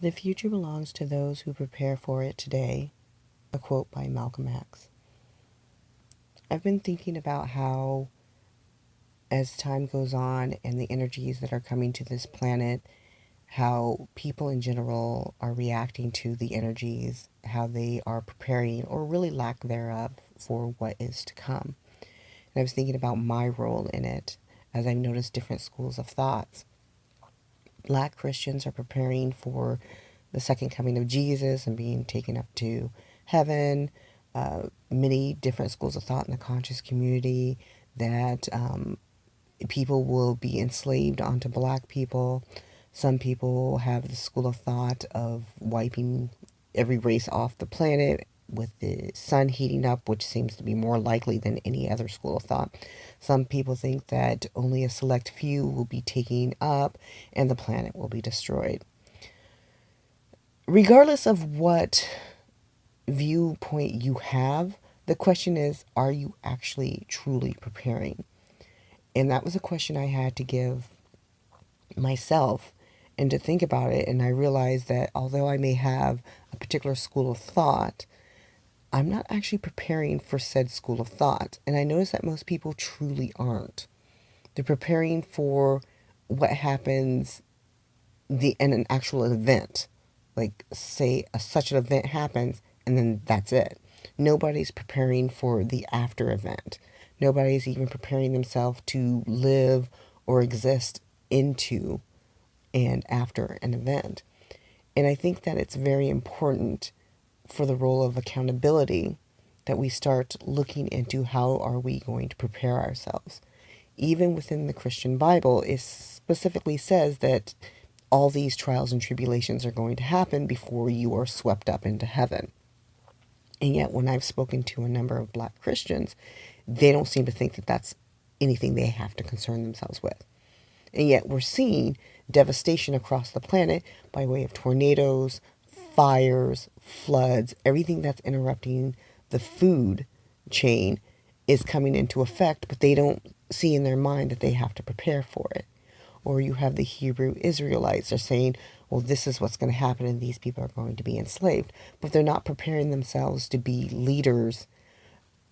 The future belongs to those who prepare for it today, a quote by Malcolm X. I've been thinking about how, as time goes on and the energies that are coming to this planet, how people in general are reacting to the energies, how they are preparing, or really lack thereof, for what is to come. And I was thinking about my role in it as I've noticed different schools of thoughts. Black Christians are preparing for the second coming of Jesus and being taken up to heaven. Many different schools of thought in the conscious community that people will be enslaved onto black people. Some people have the school of thought of wiping every race off the planet with the sun heating up, which seems to be more likely than any other school of thought. Some people think that only a select few will be taken up and the planet will be destroyed. Regardless of what viewpoint you have, the question is, are you actually truly preparing? And that was a question I had to give myself and to think about it. And I realized that although I may have a particular school of thought, I'm not actually preparing for said school of thought. And I notice that most people truly aren't. They're preparing for what happens in an actual event. Like, say, such an event happens, and then that's it. Nobody's preparing for the after event. Nobody's even preparing themselves to live or exist into and after an event. And I think that it's very important for the role of accountability that we start looking into how are we going to prepare ourselves. Even within the Christian Bible, it specifically says that all these trials and tribulations are going to happen before you are swept up into heaven. And yet, when I've spoken to a number of black Christians, they don't seem to think that that's anything they have to concern themselves with. And yet, we're seeing devastation across the planet by way of tornadoes, fires, floods, everything that's interrupting the food chain is coming into effect, but they don't see in their mind that they have to prepare for it. Or you have the Hebrew Israelites are saying, well, this is what's going to happen and these people are going to be enslaved. But they're not preparing themselves to be leaders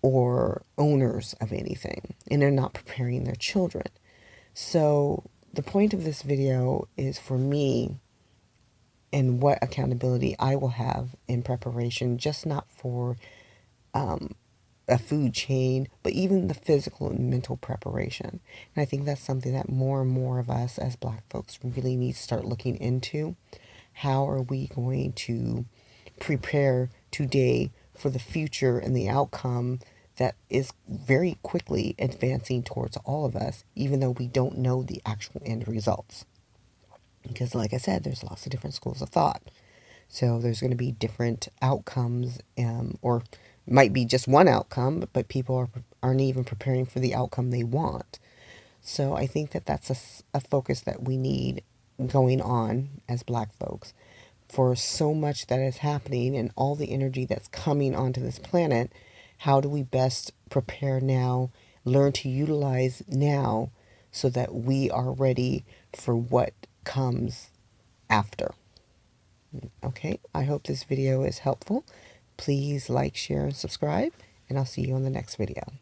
or owners of anything. And they're not preparing their children. So the point of this video is for me and what accountability I will have in preparation, just not for a food chain, but even the physical and mental preparation. And I think that's something that more and more of us as black folks really need to start looking into. How are we going to prepare today for the future and the outcome that is very quickly advancing towards all of us, even though we don't know the actual end results? Because like I said, there's lots of different schools of thought. So there's going to be different outcomes, or might be just one outcome, but people aren't even preparing for the outcome they want. So I think that that's a focus that we need going on as black folks. For so much that is happening and all the energy that's coming onto this planet, how do we best prepare now, learn to utilize now so that we are ready for what comes after? Okay, I hope this video is helpful. Please like, share, and subscribe, and I'll see you on the next video.